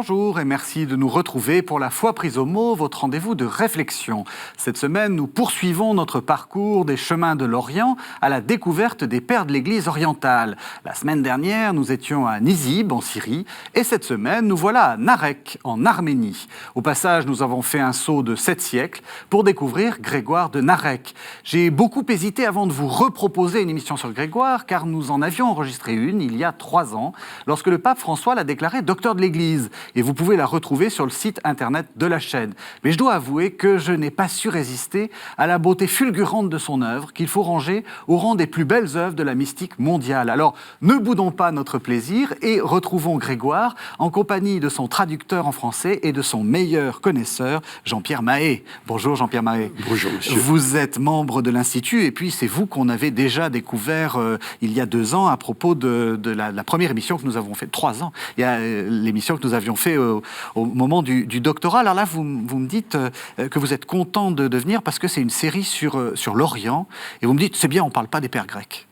Bonjour et merci de nous retrouver pour la foi prise au mot, votre rendez-vous de réflexion. Cette semaine, nous poursuivons notre parcours des chemins de l'Orient à la découverte des pères de l'Église orientale. La semaine dernière, nous étions à Nizib, en Syrie, et cette semaine, nous voilà à Narek, en Arménie. Au passage, nous avons fait un saut de 7 siècles pour découvrir Grégoire de Narek. J'ai beaucoup hésité avant de vous reproposer une émission sur Grégoire, car nous en avions enregistré une il y a 3 ans, lorsque le pape François l'a déclaré docteur de l'Église. Et vous pouvez la retrouver sur le site internet de la chaîne. Mais je dois avouer que je n'ai pas su résister à la beauté fulgurante de son œuvre, qu'il faut ranger au rang des plus belles œuvres de la mystique mondiale. Alors, ne boudons pas notre plaisir et retrouvons Grégoire en compagnie de son traducteur en français et de son meilleur connaisseur, Jean-Pierre Mahé. Bonjour Jean-Pierre Mahé. Bonjour monsieur. Vous êtes membre de l'Institut et puis c'est vous qu'on avait déjà découvert il y a 2 ans à propos de la première émission que nous avons faite, 3 ans. Il y a l'émission que nous avions fait au moment du doctorat. Alors là, vous me dites que vous êtes content de venir parce que c'est une série sur l'Orient. Et vous me dites, c'est bien, on ne parle pas des pères grecs.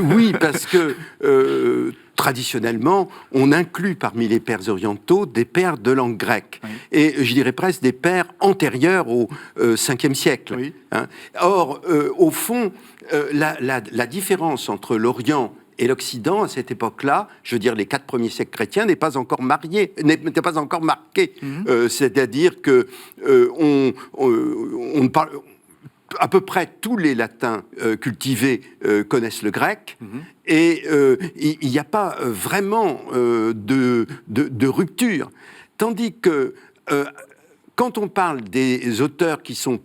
Oui, parce que traditionnellement, on inclut parmi les pères orientaux des pères de langue grecque. Oui. Et je dirais presque des pères antérieurs au 5e siècle. Oui. Hein. Or, au fond, la différence entre l'Orient et l'Occident, à cette époque-là, je veux dire les 4 premiers siècles chrétiens, n'était pas encore marqué. C'est-à-dire que on parle... À peu près tous les latins cultivés connaissent le grec, et il n'y a pas vraiment de rupture. Tandis que quand on parle des auteurs qui sont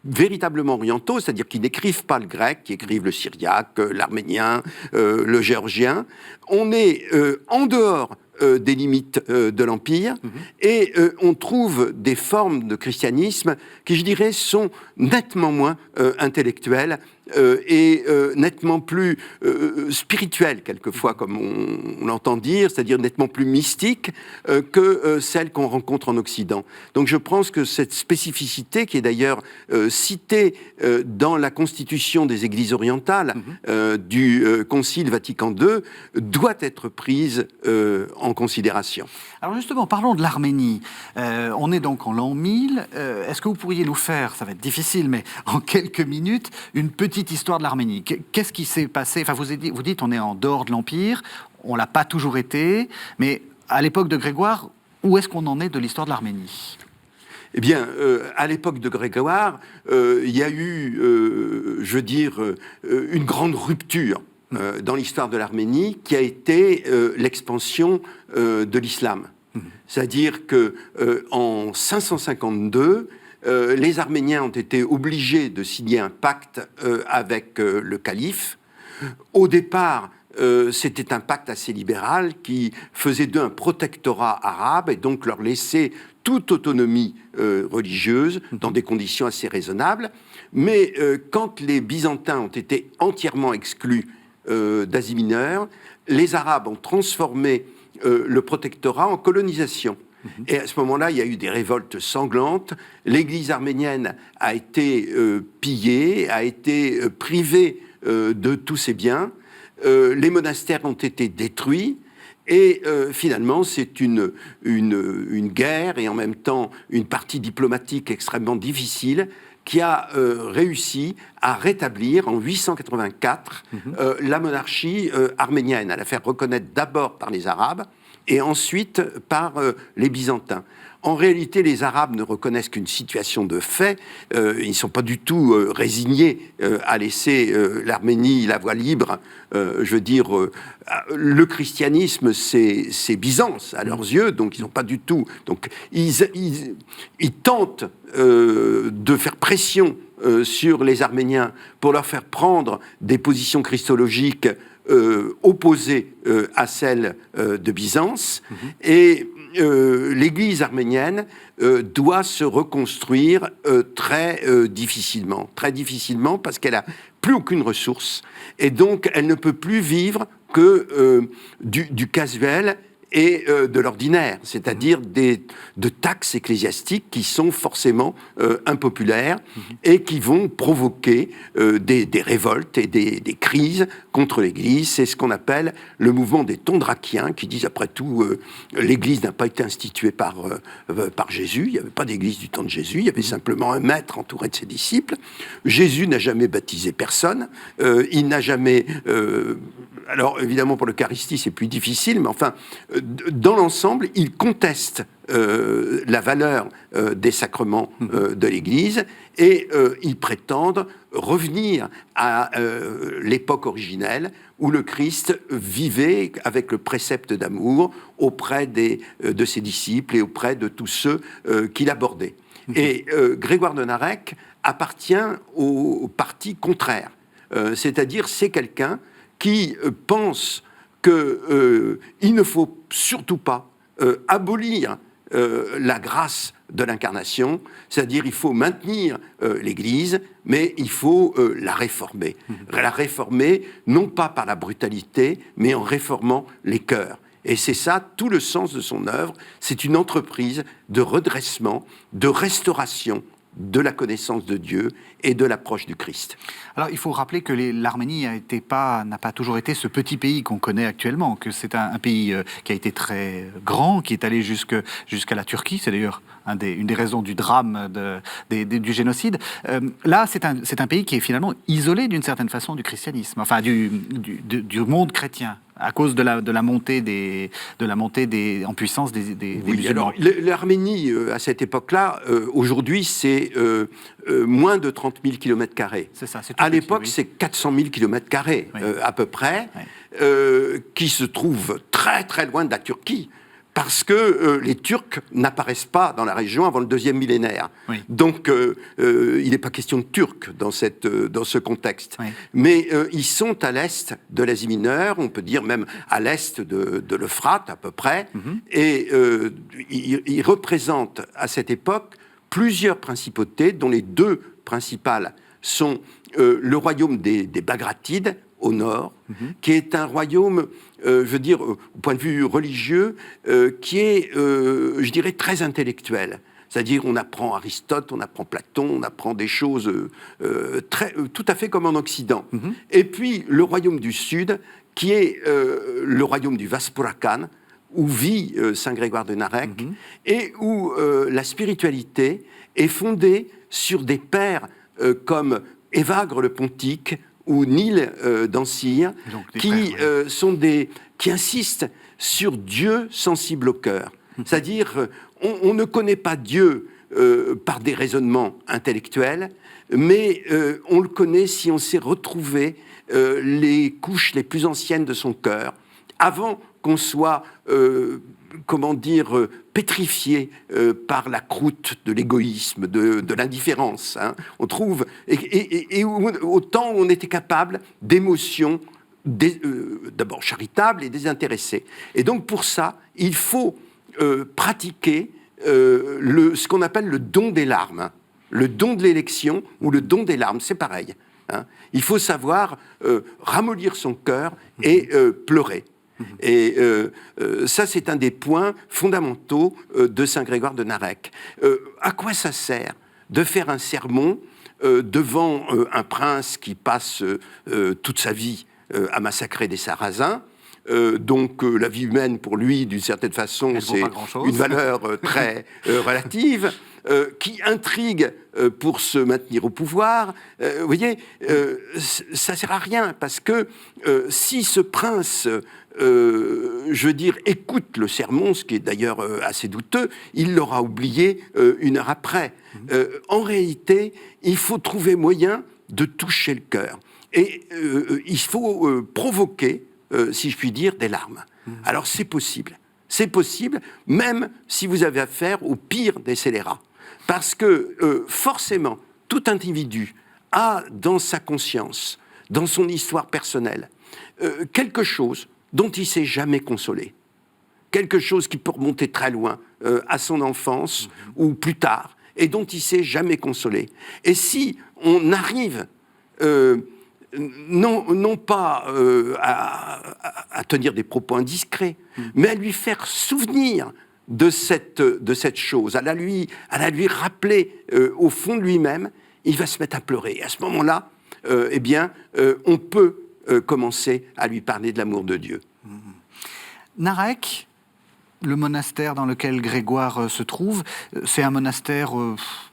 véritablement orientaux, c'est-à-dire qui n'écrivent pas le grec, qui écrivent le syriaque, l'arménien, le géorgien, on est en dehors des limites de l'Empire, et on trouve des formes de christianisme qui, je dirais, sont nettement moins intellectuelles et nettement plus spirituelles, quelquefois, comme on l'entend dire, c'est-à-dire nettement plus mystiques que celles qu'on rencontre en Occident. Donc je pense que cette spécificité, qui est d'ailleurs citée dans la constitution des Églises orientales du Concile Vatican II, doit être prise en considération. Alors justement, parlons de l'Arménie. On est donc en l'an 1000. Est-ce que vous pourriez nous faire, ça va être difficile, mais en quelques minutes, une petite histoire de l'Arménie? Qu'est-ce qui s'est passé? Enfin, vous dites on est en dehors de l'Empire, on ne l'a pas toujours été, mais à l'époque de Grégoire, où est-ce qu'on en est de l'histoire de l'Arménie? Eh bien, à l'époque de Grégoire, il y a eu, je veux dire, une grande rupture dans l'histoire de l'Arménie, qui a été l'expansion de l'islam. C'est-à-dire que en 552, les Arméniens ont été obligés de signer un pacte avec le calife. Au départ, c'était un pacte assez libéral qui faisait d'eux un protectorat arabe et donc leur laissait toute autonomie religieuse dans des conditions assez raisonnables. Mais quand les Byzantins ont été entièrement exclus d'Asie mineure, les Arabes ont transformé le protectorat en colonisation. Et à ce moment-là, il y a eu des révoltes sanglantes. L'église arménienne a été pillée, a été privée de tous ses biens. Les monastères ont été détruits. Et finalement, c'est une guerre et en même temps une partie diplomatique extrêmement difficile qui a réussi à rétablir en 884 la monarchie arménienne, à la faire reconnaître d'abord par les Arabes et ensuite par les Byzantins. En réalité, les Arabes ne reconnaissent qu'une situation de fait. Ils ne sont pas du tout résignés à laisser l'Arménie la voie libre. Je veux dire, le christianisme, c'est Byzance à leurs yeux, donc ils n'ont pas du tout. Donc ils tentent de faire pression sur les Arméniens pour leur faire prendre des positions christologiques opposées à celles de Byzance. Et l'Église arménienne doit se reconstruire très difficilement parce qu'elle n'a plus aucune ressource et donc elle ne peut plus vivre que du casuel et de l'ordinaire, c'est-à-dire de taxes ecclésiastiques qui sont forcément impopulaires et qui vont provoquer des révoltes et des crises contre l'Église. C'est ce qu'on appelle le mouvement des tondraquiens, qui disent, après tout, l'Église n'a pas été instituée par Jésus, il n'y avait pas d'Église du temps de Jésus, il y avait simplement un maître entouré de ses disciples. Jésus n'a jamais baptisé personne, il n'a jamais... alors évidemment pour l'Eucharistie c'est plus difficile, mais enfin dans l'ensemble il conteste la valeur des sacrements de l'Église et ils prétendent revenir à l'époque originelle où le Christ vivait avec le précepte d'amour auprès de ses disciples et auprès de tous ceux qu'il abordait. Et Grégoire de Narek appartient au parti contraire, c'est-à-dire c'est quelqu'un qui pense qu'il ne faut surtout pas abolir la grâce de l'incarnation, c'est-à-dire il faut maintenir l'Église, mais il faut la réformer. La réformer non pas par la brutalité, mais en réformant les cœurs. Et c'est ça tout le sens de son œuvre, c'est une entreprise de redressement, de restauration de la connaissance de Dieu et de l'approche du Christ. Alors, il faut rappeler que l'Arménie n'a pas toujours été ce petit pays qu'on connaît actuellement, que c'est un pays qui a été très grand, qui est allé jusqu'à la Turquie. C'est d'ailleurs une des raisons du drame du génocide. Là, c'est un pays qui est finalement isolé d'une certaine façon du christianisme, enfin du monde chrétien, à cause de la montée en puissance des oui, musulmans. Alors, l'Arménie, à cette époque-là, aujourd'hui, c'est moins de 30 000 km². C'est ça, c'est tout à petit, l'époque, oui. c'est 400 000 km², Oui. à peu près, Oui. qui se trouvent très, très loin de la Turquie. Parce que les Turcs n'apparaissent pas dans la région avant le 2e millénaire. Oui. Donc, il n'est pas question de Turcs dans ce contexte. Oui. Mais ils sont à l'est de l'Asie mineure, on peut dire même à l'est de l'Euphrate, à peu près. Et ils représentent, à cette époque, plusieurs principautés, dont les deux principales sont le royaume des Bagratides, au nord, qui est un royaume, je veux dire, au point de vue religieux, qui est, je dirais, très intellectuel. C'est-à-dire, on apprend Aristote, on apprend Platon, on apprend des choses tout à fait comme en Occident. Et puis, le royaume du Sud, qui est le royaume du Vaspurakan, où vit Saint Grégoire de Narek, et où la spiritualité est fondée sur des pères comme Évagre le Pontique, ou Nil d'Ancire, qui insistent sur Dieu sensible au cœur. C'est-à-dire, on ne connaît pas Dieu par des raisonnements intellectuels, mais on le connaît si on sait retrouver les couches les plus anciennes de son cœur, avant qu'on soit, pétrifié par la croûte de l'égoïsme, de l'indifférence. Hein. On trouve, et autant on était capable d'émotions d'abord charitables et désintéressées. Et donc pour ça, il faut pratiquer ce qu'on appelle le don des larmes. Le don de l'élection ou le don des larmes, c'est pareil. Hein. Il faut savoir ramollir son cœur et pleurer. Et ça, c'est un des points fondamentaux de Saint Grégoire de Narek. À quoi ça sert de faire un sermon devant un prince qui passe toute sa vie à massacrer des Sarrasins? Donc la vie humaine, pour lui, d'une certaine façon, c'est une valeur très relative, qui intrigue pour se maintenir au pouvoir. Vous voyez, ça ne sert à rien, parce que si ce prince... je veux dire, écoute le sermon, ce qui est d'ailleurs assez douteux, il l'aura oublié une heure après. En réalité, il faut trouver moyen de toucher le cœur. Et il faut provoquer, si je puis dire, des larmes. Alors c'est possible. C'est possible, même si vous avez affaire au pire des scélérats. Parce que forcément, tout individu a dans sa conscience, dans son histoire personnelle, quelque chose dont il ne s'est jamais consolé. Quelque chose qui peut remonter très loin, à son enfance ou plus tard, et dont il ne s'est jamais consolé. Et si on arrive non pas à tenir des propos indiscrets, mais à lui faire souvenir de cette chose, à la lui rappeler au fond de lui-même. Il va se mettre à pleurer. Et à ce moment-là, on peut commencer à lui parler de l'amour de Dieu. Narek, le monastère dans lequel Grégoire se trouve, c'est un monastère,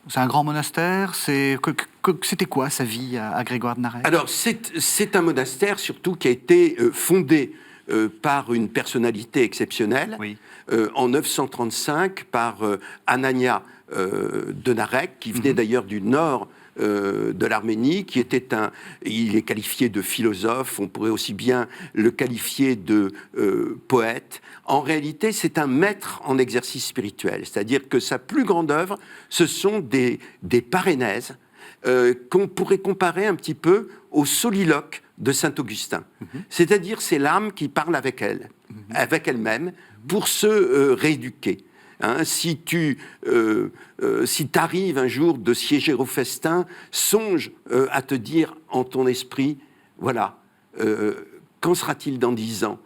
c'est un grand monastère. C'était quoi sa vie à Grégoire de Narek? Alors, c'est un monastère surtout qui a été fondé par une personnalité exceptionnelle, Oui. En 935 par Anania de Narek, qui venait d'ailleurs du nord de l'Arménie, il est qualifié de philosophe, on pourrait aussi bien le qualifier de poète. En réalité, c'est un maître en exercice spirituel, c'est-à-dire que sa plus grande œuvre, ce sont des parénèses qu'on pourrait comparer un petit peu au soliloque de Saint-Augustin. C'est-à-dire, c'est l'âme qui parle avec elle-même, pour se rééduquer. Hein, si t'arrives un jour de siéger au festin, songe à te dire en ton esprit, voilà, qu'en sera-t-il dans 10 ans?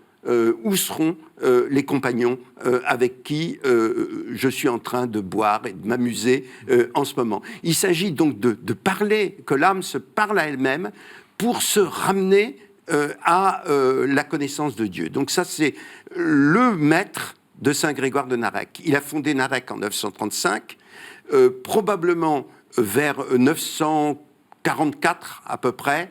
Où seront les compagnons avec qui je suis en train de boire et de m'amuser en ce moment? Il s'agit donc de parler, que l'âme se parle à elle-même pour se ramener à la connaissance de Dieu. Donc ça, c'est le maître de Saint Grégoire de Narek. Il a fondé Narek en 935, probablement vers 944 à peu près.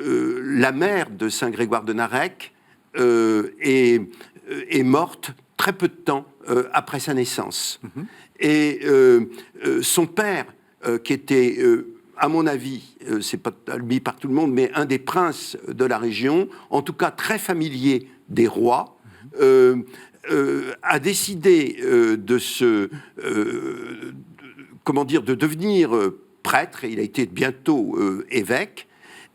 La mère de Saint Grégoire de Narek est morte très peu de temps après sa naissance. Et son père, qui était, à mon avis, c'est pas admis par tout le monde, mais un des princes de la région, en tout cas très familier des rois, a décidé de devenir prêtre, et il a été bientôt évêque.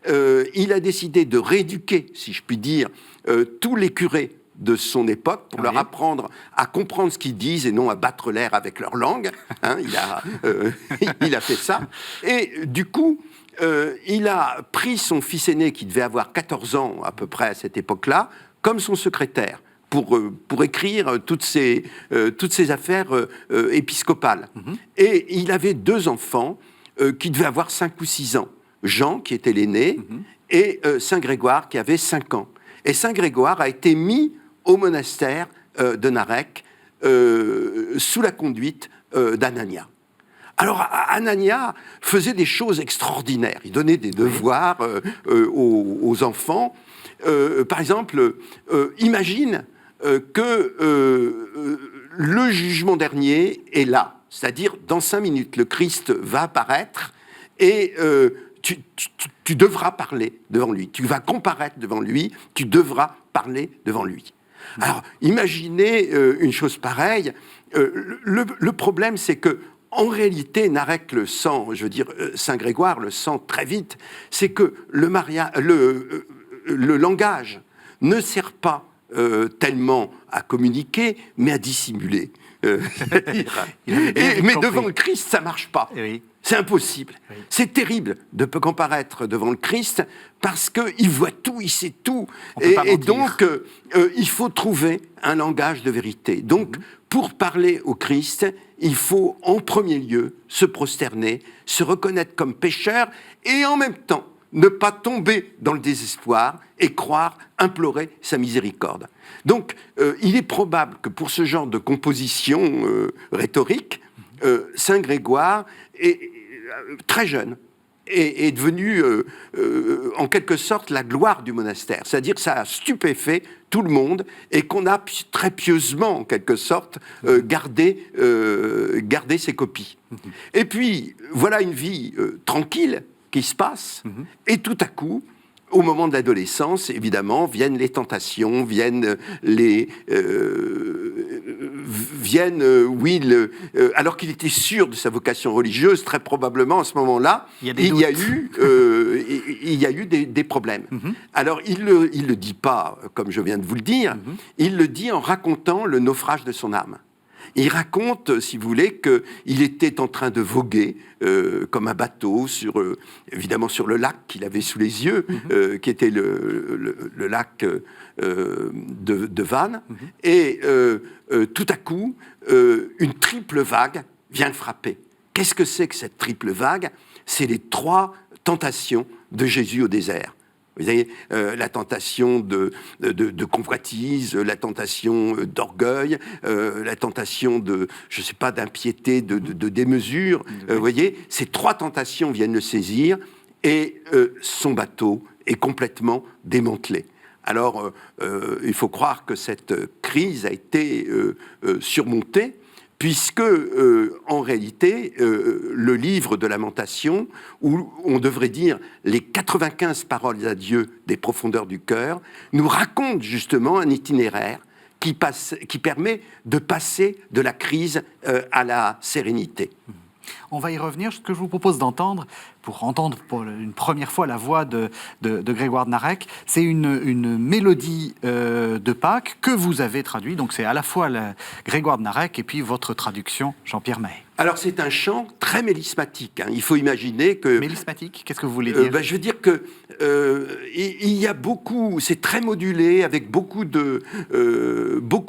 Il a décidé de rééduquer, si je puis dire, tous les curés de son époque pour leur apprendre à comprendre ce qu'ils disent et non à battre l'air avec leur langue. Hein, il a fait ça. Et du coup, il a pris son fils aîné, qui devait avoir 14 ans à peu près à cette époque-là, comme son secrétaire, pour écrire toutes ces affaires épiscopales. Et il avait 2 enfants qui devaient avoir 5 ou 6 ans. Jean, qui était l'aîné, et Saint Grégoire, qui avait 5 ans. Et Saint Grégoire a été mis au monastère de Narek sous la conduite d'Anania. Alors, Anania faisait des choses extraordinaires. Il donnait des devoirs aux enfants. Par exemple, imagine que le jugement dernier est là. C'est-à-dire, dans 5 minutes, le Christ va apparaître et tu devras parler devant lui. Tu vas comparaître devant lui, tu devras parler devant lui. Alors, imaginez une chose pareille. Le problème, c'est que en réalité, Narek le sent, je veux dire, Saint Grégoire le sent très vite, c'est que le langage ne sert pas tellement à communiquer, mais à dissimuler. Mais devant le Christ, ça marche pas. Oui. C'est impossible. Oui. C'est terrible de comparaître devant le Christ parce qu'il voit tout, il sait tout. Et donc, il faut trouver un langage de vérité. Donc, pour parler au Christ, il faut en premier lieu se prosterner, se reconnaître comme pécheur et en même temps ne pas tomber dans le désespoir et croire, implorer sa miséricorde. Donc, il est probable que pour ce genre de composition rhétorique, Saint Grégoire est très jeune, est devenu en quelque sorte la gloire du monastère. C'est-à-dire que ça a stupéfait tout le monde et qu'on a très pieusement, en quelque sorte, gardé ses copies. Et puis, voilà une vie tranquille qui se passe, et tout à coup, au moment de l'adolescence, évidemment, viennent les tentations, alors qu'il était sûr de sa vocation religieuse, très probablement, à ce moment-là, il y a eu des problèmes. Alors, il le dit pas, comme je viens de vous le dire, il le dit en racontant le naufrage de son âme. Il raconte, si vous voulez, qu'il était en train de voguer comme un bateau, évidemment sur le lac qu'il avait sous les yeux, qui était le lac de Vannes. Et tout à coup, une triple vague vient le frapper. Qu'est-ce que c'est que cette triple vague? C'est les 3 tentations de Jésus au désert. Vous voyez, la tentation de convoitise, la tentation d'orgueil, la tentation je sais pas, d'impiété, de démesure. Vous voyez, ces 3 tentations viennent le saisir et son bateau est complètement démantelé. Alors, il faut croire que cette crise a été surmontée, puisque, en réalité, le livre de Lamentations, où on devrait dire les 95 paroles à Dieu des profondeurs du cœur, nous raconte justement un itinéraire qui permet de passer de la crise à la sérénité. On va y revenir. Ce que je vous propose d'entendre, pour entendre pour une première fois la voix de Grégoire de Narec, c'est une mélodie de Pâques que vous avez traduite. Donc c'est à la fois Grégoire de Narec et puis votre traduction, Jean-Pierre Mahé. Alors c'est un chant très mélismatique. Il faut imaginer que... Mélismatique, qu'est-ce que vous voulez dire? Je veux dire que il y a beaucoup, c'est très modulé avec beaucoup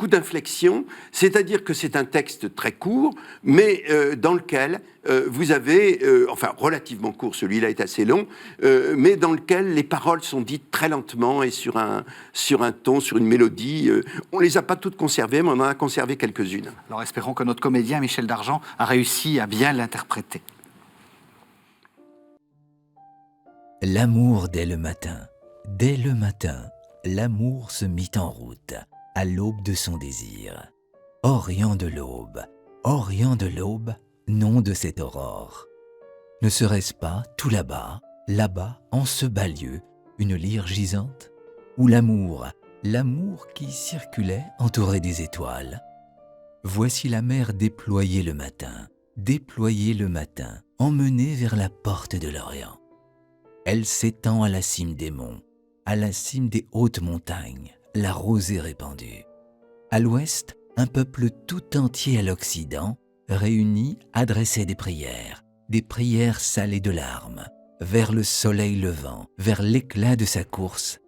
d'inflexions. C'est-à-dire que c'est un texte très court, mais dans lequel vous avez, enfin relativement court, celui-là est assez long, mais dans lequel les paroles sont dites très lentement et sur un ton, sur une mélodie. On les a pas toutes conservées, mais on en a conservé quelques-unes. Alors espérons que notre comédien Michel Dargent a réussi à bien l'interpréter. L'amour dès le matin, l'amour se mit en route, à l'aube de son désir. Orient de l'aube, nom de cette aurore. Ne serait-ce pas tout là-bas, en ce bas lieu, une lyre gisante? Ou l'amour qui circulait entouré des étoiles? Voici la mer déployée le matin, emmenée vers la porte de l'Orient. Elle s'étend à la cime des monts, à la cime des hautes montagnes, la rosée répandue. À l'ouest, un peuple tout entier à l'Occident, réuni, adressait des prières salées de larmes, vers le soleil levant, vers l'éclat de sa course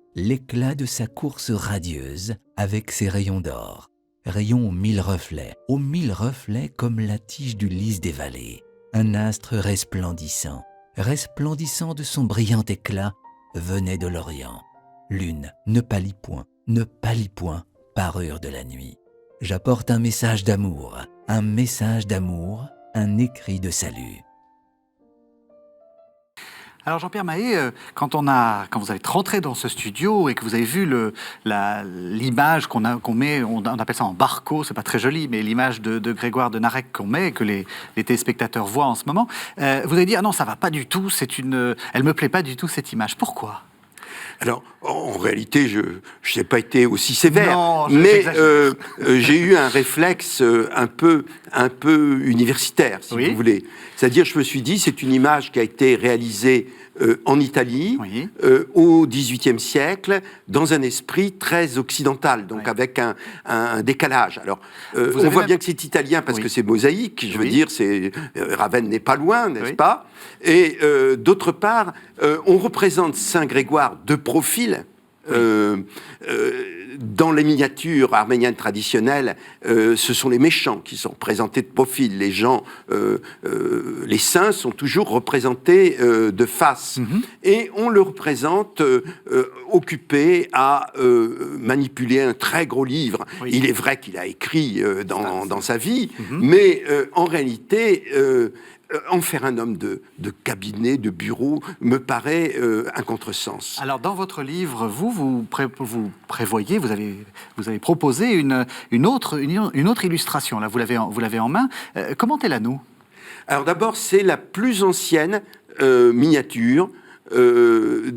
radieuse, avec ses rayons d'or, rayons aux 1000 reflets comme la tige du lys des vallées, un astre resplendissant de son brillant éclat, venait de l'Orient. Lune, ne pâlis point, parure de la nuit. J'apporte un message d'amour, un écrit de salut. Alors Jean-Pierre Mahé, quand vous êtes rentré dans ce studio et que vous avez vu l'image qu'on met, on appelle ça en barco, c'est pas très joli, mais l'image de Grégoire de Narec qu'on met, que les téléspectateurs voient en ce moment, vous avez dit, ah non, ça va pas du tout, elle me plaît pas du tout cette image. Pourquoi ? Alors, en réalité, je n'ai pas été aussi sévère, non, mais j'ai eu un réflexe un peu universitaire, si oui. vous voulez. C'est-à-dire, je me suis dit, c'est une image qui a été réalisée en Italie, oui. Au XVIIIe siècle, dans un esprit très occidental, donc oui. Avec un décalage. Alors, on voit bien que c'est italien parce oui. que c'est mosaïque, je veux dire, Ravenne n'est pas loin, n'est-ce oui. pas ? Et d'autre part, on représente Saint Grégoire de profil. Dans les miniatures arméniennes traditionnelles, ce sont les méchants qui sont représentés de profil. Les gens, les saints sont toujours représentés de face. Mm-hmm. Et on le représente occupé à manipuler un très gros livre. Oui. Il est vrai qu'il a écrit dans sa vie, mm-hmm. mais en réalité... en faire un homme de cabinet, de bureau, me paraît un contresens. Alors, dans votre livre, vous prévoyez, vous avez proposé une autre illustration. Là, vous l'avez en main. Commentez-la nous. Alors, d'abord, c'est la plus ancienne miniature d'une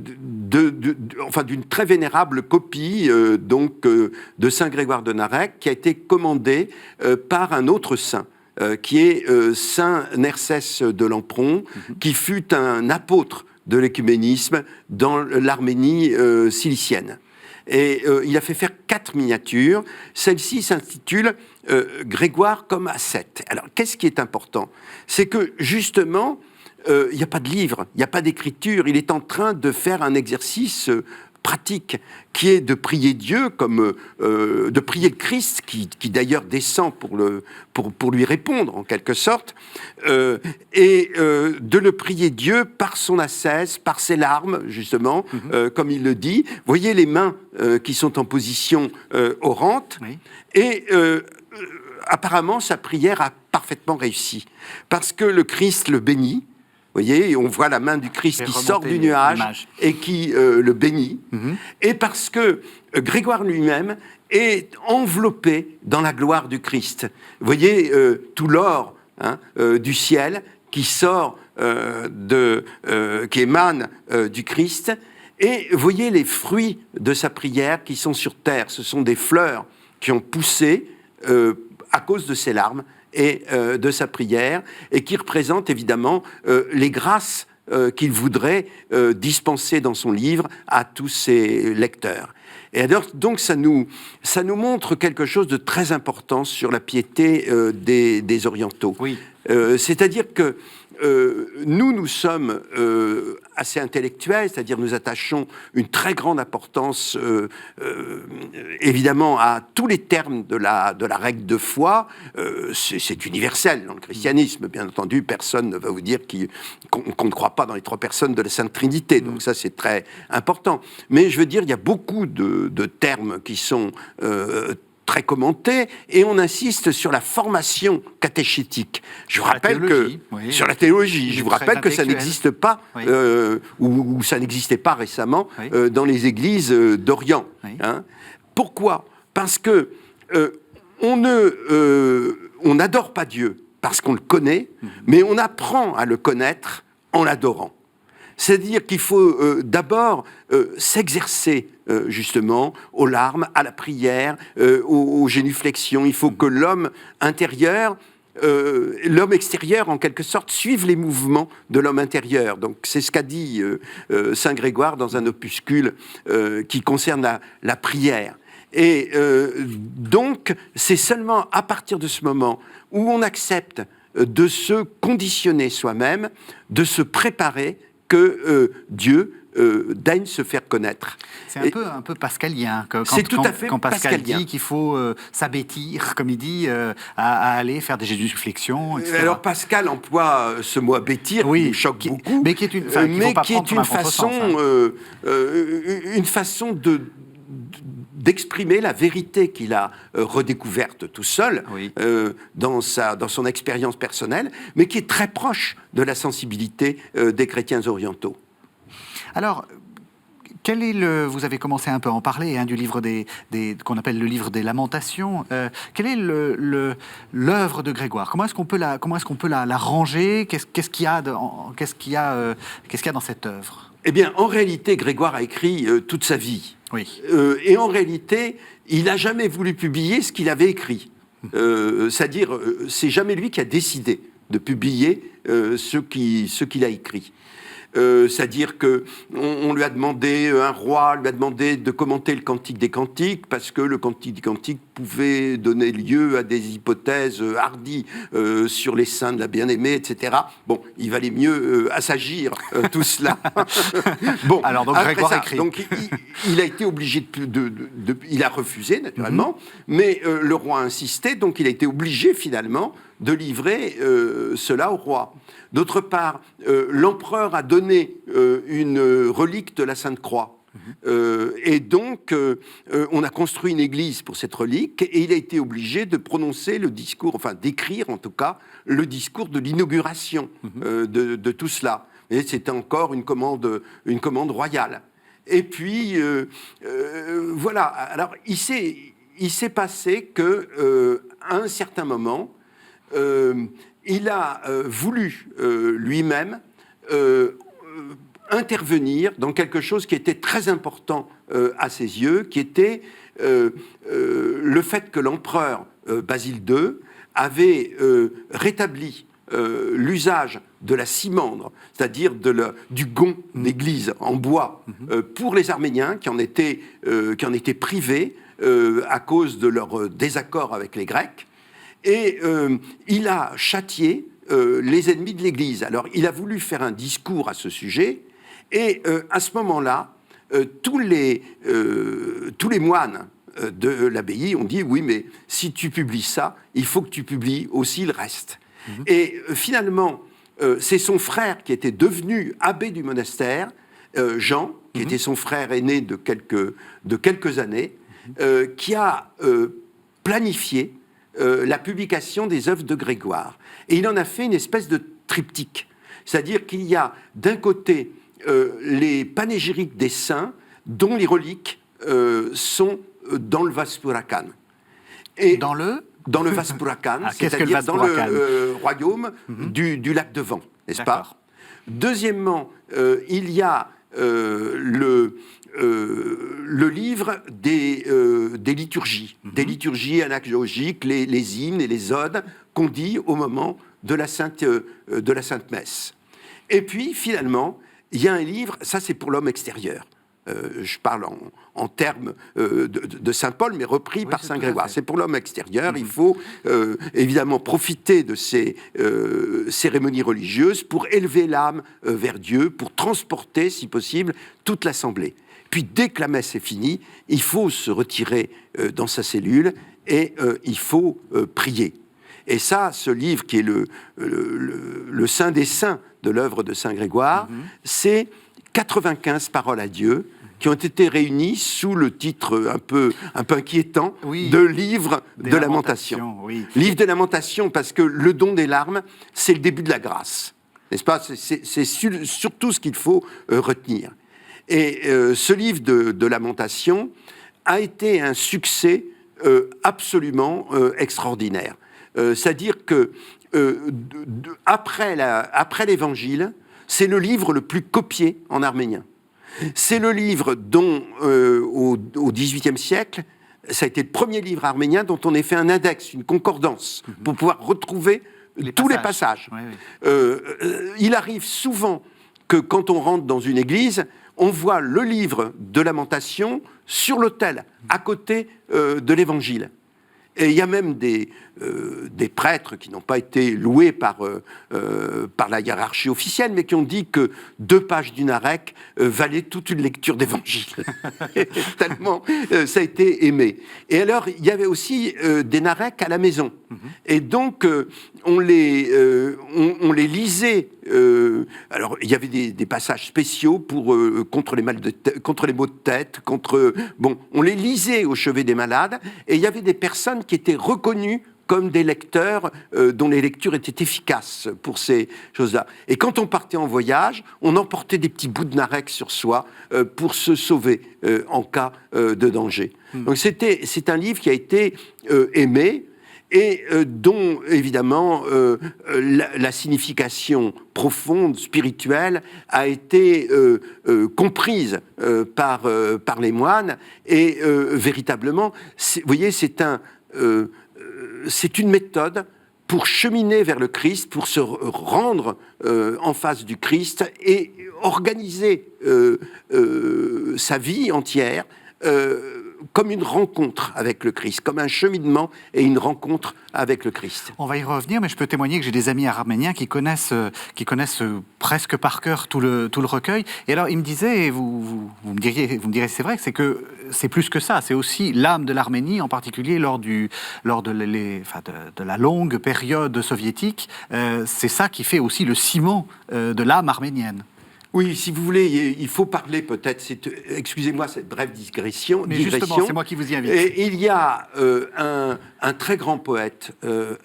très vénérable copie de Saint Grégoire de Narec qui a été commandée par un autre saint. Qui est Saint Nersès de Lampron, qui fut un apôtre de l'écuménisme dans l'Arménie cilicienne. Et il a fait faire 4 miniatures. Celle-ci s'intitule Grégoire comme ascète. Alors, qu'est-ce qui est important? C'est que, justement, il n'y a pas de livre, il n'y a pas d'écriture. Il est en train de faire un exercice pratique, qui est de prier Dieu, comme de prier le Christ, qui d'ailleurs descend pour lui répondre, en quelque sorte, et de le prier Dieu par son ascèse, par ses larmes, justement, comme il le dit. Vous voyez les mains qui sont en position orante, Oui. et apparemment, sa prière a parfaitement réussi, parce que le Christ le bénit. Vous voyez, on voit la main du Christ qui sort du nuage et qui le bénit. Et parce que Grégoire lui-même est enveloppé dans la gloire du Christ. Vous voyez tout l'or du ciel qui sort, qui émane du Christ. Et vous voyez les fruits de sa prière qui sont sur terre. Ce sont des fleurs qui ont poussé à cause de ses larmes et de sa prière, et qui représente évidemment les grâces qu'il voudrait dispenser dans son livre à tous ses lecteurs. Et alors, donc, ça nous montre quelque chose de très important sur la piété des Orientaux. Oui. C'est-à-dire que nous sommes assez intellectuels, c'est-à-dire nous attachons une très grande importance, évidemment, à tous les termes de la règle de foi. C'est universel dans le christianisme, bien entendu. Personne ne va vous dire qu'on ne croit pas dans les trois personnes de la Sainte Trinité. Donc ça, c'est très important. Mais je veux dire, il y a beaucoup de termes qui sont très commenté, et on insiste sur la formation catéchétique. Je vous rappelle que sur la théologie, je vous rappelle que ça n'existe pas, ou ça n'existait pas récemment dans les églises d'Orient. Hein. Pourquoi? Parce que on n'adore pas Dieu parce qu'on le connaît, mais on apprend à le connaître en l'adorant. C'est-à-dire qu'il faut d'abord s'exercer justement aux larmes, à la prière, aux génuflexions. Il faut que l'homme intérieur, l'homme extérieur, en quelque sorte, suive les mouvements de l'homme intérieur. Donc c'est ce qu'a dit Saint Grégoire dans un opuscule qui concerne la prière. Et donc c'est seulement à partir de ce moment où on accepte de se conditionner soi-même, de se préparer, que Dieu daigne se faire connaître. C'est un peu pascalien. C'est tout à fait quand Pascal pascalien. dit qu'il faut s'abêtir, comme il dit, à aller faire des génuflexions, etc. Alors Pascal emploie ce mot abêtir, qui nous choque beaucoup, mais qui est une façon d'exprimer la vérité qu'il a redécouverte tout seul dans son expérience personnelle, mais qui est très proche de la sensibilité des chrétiens orientaux. Alors, vous avez commencé un peu à en parler, du livre qu'on appelle le livre des Lamentations. Quelle est l'œuvre de Grégoire? Comment est-ce qu'on peut la ranger? Qu'est-ce qu'il y a dans cette œuvre? Eh bien, en réalité, Grégoire a écrit toute sa vie. Oui. Et en réalité, il n'a jamais voulu publier ce qu'il avait écrit. C'est-à-dire, c'est jamais lui qui a décidé de publier ce qu'il a écrit. C'est-à-dire qu'on lui a demandé, un roi lui a demandé de commenter le Cantique des Cantiques, parce que le Cantique des Cantiques pouvait donner lieu à des hypothèses hardies sur les saints de la bien-aimée, etc. Bon, il valait mieux assagir tout cela. Bon, alors donc Grégoire écrit. Donc il a été obligé il a refusé naturellement, mais le roi a insisté, donc il a été obligé finalement de livrer cela au roi. D'autre part, l'empereur a donné une relique de la Sainte Croix. Et donc, on a construit une église pour cette relique, et il a été obligé de prononcer le discours, enfin d'écrire en tout cas, le discours de l'inauguration de tout cela. Et c'était encore une commande royale. Et puis, voilà. Alors, il s'est passé que, à un certain moment, il a voulu lui-même intervenir dans quelque chose qui était très important à ses yeux, qui était le fait que l'empereur Basile II avait rétabli l'usage de la cimandre, c'est-à-dire du gond d'église en bois, pour les Arméniens qui en étaient privés à cause de leur désaccord avec les Grecs. Et il a châtié les ennemis de l'Église. Alors, il a voulu faire un discours à ce sujet, et à ce moment-là, tous les moines de l'abbaye ont dit, oui, mais si tu publies ça, il faut que tu publies aussi le reste. Et finalement, c'est son frère qui était devenu abbé du monastère, Jean, qui était son frère aîné de quelques années, qui a planifié la publication des œuvres de Grégoire. Et il en a fait une espèce de triptyque. C'est-à-dire qu'il y a d'un côté les panégyriques des saints, dont les reliques sont dans le Vaspurakan. Et dans le Vaspurakan, c'est-à-dire dans le royaume du lac de Van, n'est-ce pas? Deuxièmement, il y a le livre des liturgies, des liturgies anagogiques, les hymnes et les odes qu'on dit au moment de la Sainte Messe. Et puis, finalement, il y a un livre, ça c'est pour l'homme extérieur. Je parle en termes de Saint Paul, mais repris par Saint Grégoire. C'est pour l'homme extérieur. Il faut évidemment profiter de ces cérémonies religieuses pour élever l'âme vers Dieu, pour transporter, si possible, toute l'assemblée. Puis, dès que la messe est finie, il faut se retirer dans sa cellule et il faut prier. Et ça, ce livre qui est le Saint des Saints de l'œuvre de Saint Grégoire, c'est 95 paroles à Dieu qui ont été réunies sous le titre un peu inquiétant de Livre de Lamentation. Livre de Lamentation, parce que le don des larmes, c'est le début de la grâce. N'est-ce pas? C'est surtout ce qu'il faut retenir. Et ce livre de Lamentation a été un succès absolument extraordinaire. C'est-à-dire que après l'Évangile, c'est le livre le plus copié en arménien. C'est le livre dont, au XVIIIe siècle, ça a été le premier livre arménien dont on a fait un index, une concordance, pour pouvoir retrouver tous les passages. Il arrive souvent que quand on rentre dans une église, on voit le livre de Lamentation sur l'autel, à côté de l'Évangile. Et il y a même des prêtres qui n'ont pas été loués par la hiérarchie officielle, mais qui ont dit que 2 pages du Narek valaient toute une lecture d'évangile. Tellement ça a été aimé. Et alors, il y avait aussi des Nareks à la maison. Et donc, on les lisait. Alors, il y avait des passages spéciaux contre les maux de tête, on les lisait au chevet des malades, et il y avait des personnes qui étaient reconnues comme des lecteurs dont les lectures étaient efficaces pour ces choses-là. Et quand on partait en voyage, on emportait des petits bouts de Narek sur soi pour se sauver en cas de danger. Donc c'est un livre qui a été aimé, et dont, évidemment, la signification profonde, spirituelle, a été comprise par les moines. Et véritablement, vous voyez, c'est une méthode pour cheminer vers le Christ, pour se rendre en face du Christ et organiser sa vie entière comme une rencontre avec le Christ, comme un cheminement et une rencontre avec le Christ. On va y revenir, mais je peux témoigner que j'ai des amis arméniens qui connaissent presque par cœur tout le recueil. Et alors, ils me disaient, et vous me direz, c'est vrai, c'est que c'est plus que ça. C'est aussi l'âme de l'Arménie, en particulier lors de la longue période soviétique. C'est ça qui fait aussi le ciment de l'âme arménienne. Oui, si vous voulez, il faut parler peut-être, excusez-moi cette brève digression. Mais justement, c'est moi qui vous y invite. Et il y a un très grand poète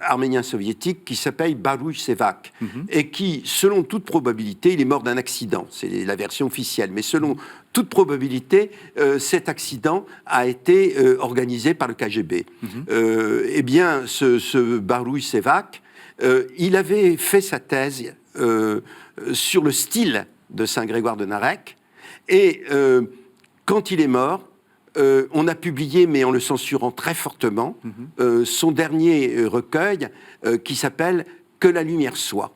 arménien soviétique qui s'appelle Baruch Sevak, et qui, selon toute probabilité, il est mort d'un accident, c'est la version officielle, mais selon toute probabilité, cet accident a été organisé par le KGB. Eh bien, ce Baruch Sevak, il avait fait sa thèse sur le style de Saint Grégoire de Narek, et quand il est mort, on a publié, mais en le censurant très fortement, son dernier recueil qui s'appelle « Que la lumière soit ».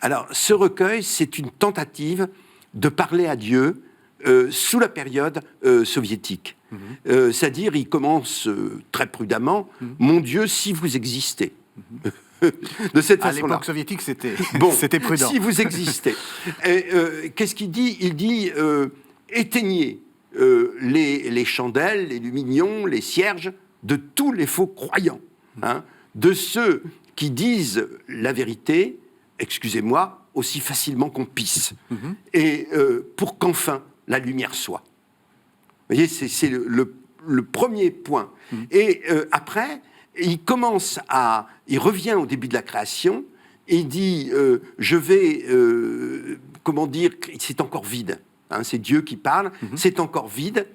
Alors, ce recueil, c'est une tentative de parler à Dieu sous la période soviétique. C'est-à-dire, il commence très prudemment « Mon Dieu, si vous existez ». de cette À façon-là. l'époque soviétique, c'était Bon, c'était prudent. si vous existez. Qu'est-ce qu'il dit? Il dit éteignez les chandelles, les lumignon, les cierges de tous les faux croyants, hein, de ceux qui disent la vérité, excusez-moi, aussi facilement qu'on pisse, et pour qu'enfin la lumière soit. Vous voyez, c'est le premier point. Et après, il revient au début de la création, et il dit, je vais, comment dire, c'est encore vide. Hein, c'est Dieu qui parle, c'est encore vide,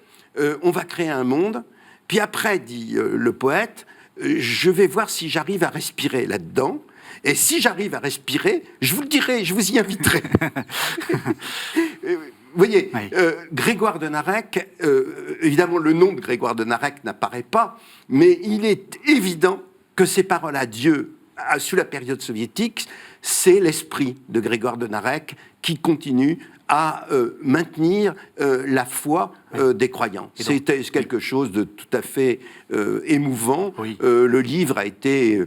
on va créer un monde, puis après, dit le poète, je vais voir si j'arrive à respirer là-dedans, et si j'arrive à respirer, je vous le dirai, je vous y inviterai. Vous voyez, Oui. Grégoire de Narek, évidemment le nom de Grégoire de Narek n'apparaît pas, mais il est évident que ces paroles à Dieu, sous la période soviétique, c'est l'esprit de Grégoire de Narek qui continue à maintenir la foi des croyants. C'était quelque chose de tout à fait émouvant. Oui. Le livre a été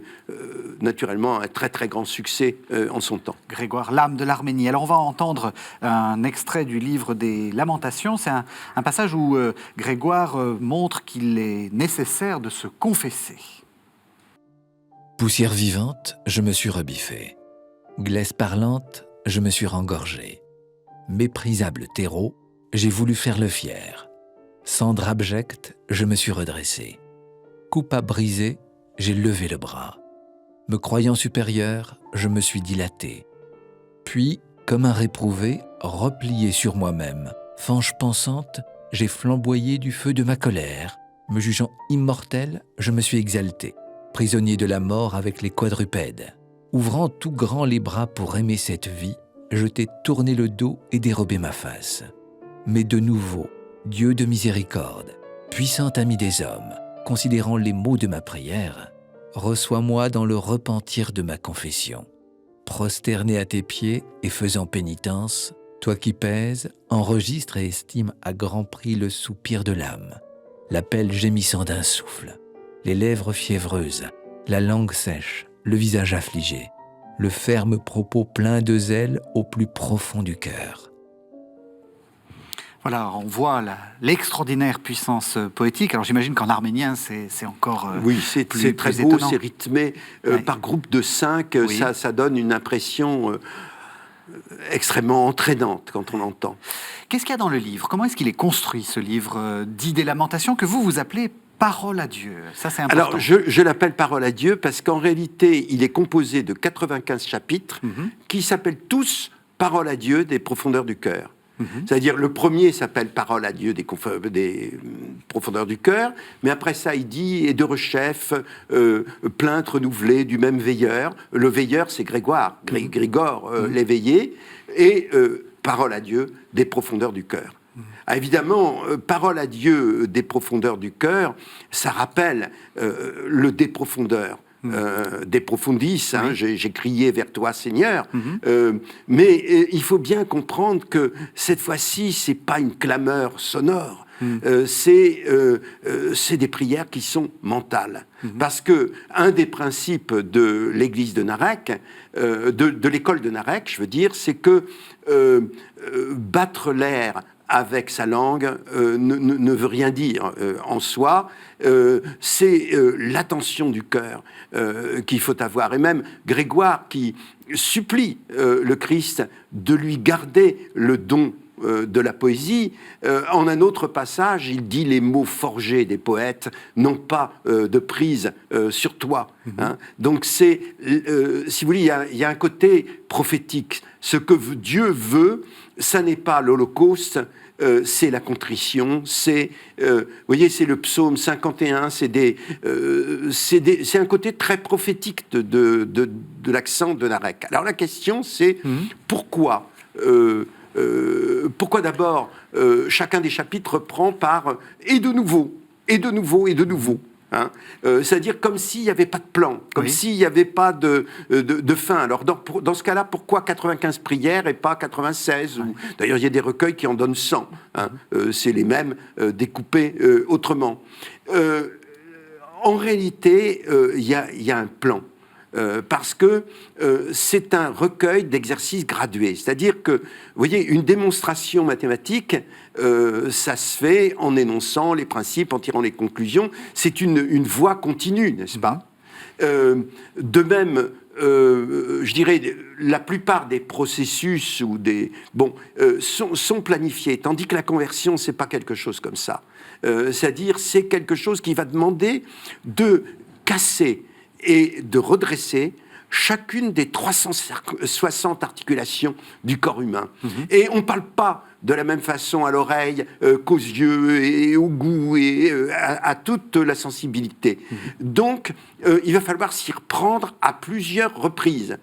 naturellement un très très grand succès en son temps. Grégoire, l'âme de l'Arménie. Alors on va entendre un extrait du livre des Lamentations. C'est un passage où Grégoire montre qu'il est nécessaire de se confesser. Poussière vivante, je me suis rebiffé. Glaise parlante, je me suis rengorgé. Méprisable terreau, j'ai voulu faire le fier. Cendre abjecte, je me suis redressé. Coupe à briser, j'ai levé le bras. Me croyant supérieur, je me suis dilaté. Puis, comme un réprouvé, replié sur moi-même, fange pensante, j'ai flamboyé du feu de ma colère. Me jugeant immortel, je me suis exalté. Prisonnier de la mort avec les quadrupèdes. Ouvrant tout grand les bras pour aimer cette vie, je t'ai tourné le dos et dérobé ma face. Mais de nouveau, Dieu de miséricorde, puissant ami des hommes, considérant les mots de ma prière, reçois-moi dans le repentir de ma confession. Prosterné à tes pieds et faisant pénitence, toi qui pèses, enregistre et estime à grand prix le soupir de l'âme, l'appel gémissant d'un souffle, les lèvres fiévreuses, la langue sèche, le visage affligé, le ferme propos plein de zèle au plus profond du cœur. Voilà, on voit l'extraordinaire puissance poétique. Alors j'imagine qu'en arménien, c'est encore oui, c'est très plus beau, étonnant. c'est rythmé par groupe de 5. Oui. Ça donne une impression extrêmement entraînante quand on entend. Qu'est-ce qu'il y a dans le livre? Comment est-ce qu'il est construit, ce livre dit des Lamentations, que vous appelez Parole à Dieu? Ça, c'est important. Alors, je l'appelle Parole à Dieu parce qu'en réalité, il est composé de 95 chapitres qui s'appellent tous Parole à Dieu des profondeurs du cœur. C'est-à-dire, le premier s'appelle Parole à Dieu des profondeurs du cœur, mais après ça, il dit, et de rechef, plainte renouvelée du même veilleur. Le veilleur, c'est Grégoire, Grigore, l'éveillé, et Parole à Dieu des profondeurs du cœur. Ah, évidemment, Parole à Dieu des profondeurs du cœur, ça rappelle le des profondeurs. Des profondis, hein, j'ai crié vers toi, Seigneur. Mais il faut bien comprendre que cette fois-ci, c'est pas une clameur sonore. C'est des prières qui sont mentales. Parce que un des principes de l'église de Narek, de l'école de Narek, je veux dire, c'est que battre l'air avec sa langue ne veut rien dire en soi. C'est l'attention du cœur qu'il faut avoir. Et même Grégoire qui supplie le Christ de lui garder le don de la poésie. En un autre passage, il dit les mots forgés des poètes n'ont pas de prise sur toi. Hein. Donc c'est, si vous voulez, il y a un côté prophétique. Ce que Dieu veut, ça n'est pas l'Holocauste, c'est la contrition, c'est, vous voyez, c'est le psaume 51, c'est un côté très prophétique de l'accent de Narek. Alors la question, c'est pourquoi d'abord chacun des chapitres reprend par et de nouveau, et de nouveau, et de nouveau. Hein, c'est-à-dire comme s'il n'y avait pas de plan, comme s'il n'y avait pas de fin. Alors dans ce cas-là, pourquoi 95 prières et pas 96 ou... D'ailleurs, il y a des recueils qui en donnent 100. Hein, c'est les mêmes découpés autrement. En réalité, il y a un plan. parce que c'est un recueil d'exercices gradués. C'est-à-dire que, vous voyez, une démonstration mathématique, ça se fait en énonçant les principes, en tirant les conclusions. C'est une voie continue, n'est-ce pas ? De même, je dirais, la plupart des processus sont planifiés, tandis que la conversion, c'est pas quelque chose comme ça. C'est-à-dire, c'est quelque chose qui va demander de casser et de redresser chacune des 360 articulations du corps humain. Et on ne parle pas de la même façon à l'oreille qu'aux yeux et au goût et à toute la sensibilité. Donc, il va falloir s'y reprendre à plusieurs reprises.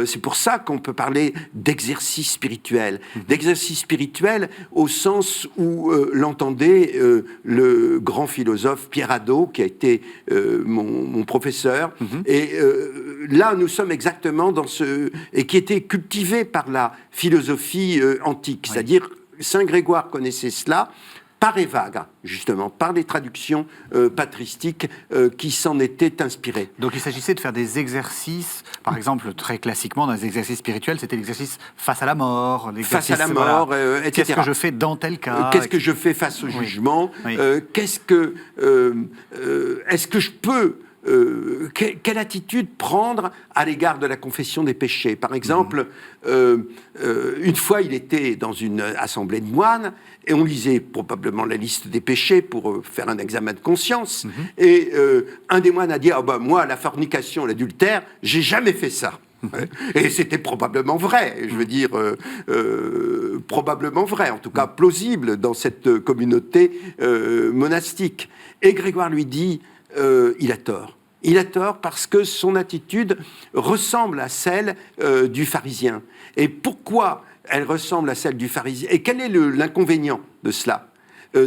C'est pour ça qu'on peut parler d'exercice spirituel. D'exercice spirituel au sens où l'entendait le grand philosophe Pierre Hadot, qui a été mon professeur. Et là, nous sommes exactement dans ce... et qui était cultivé par la philosophie antique. C'est-à-dire, Saint Grégoire connaissait cela par Évagre, justement, par les traductions patristiques qui s'en étaient inspirées. Donc il s'agissait de faire des exercices, par exemple, très classiquement, dans les exercices spirituels, c'était l'exercice face à la mort, face à la mort, etc. Qu'est-ce que je fais dans tel cas qu'est-ce que je fais face au jugement est-ce que je peux quelle attitude prendre à l'égard de la confession des péchés. Par exemple, une fois, il était dans une assemblée de moines, et on lisait probablement la liste des péchés pour faire un examen de conscience, et un des moines a dit « Ah ben moi, la fornication, l'adultère, j'ai jamais fait ça ». Et c'était probablement vrai, je veux dire, probablement vrai, en tout cas plausible dans cette communauté monastique. Et Grégoire lui dit, il a tort. Il a tort parce que son attitude ressemble à celle du pharisien. Et pourquoi elle ressemble à celle du pharisien ? Et quel est l'inconvénient de cela ?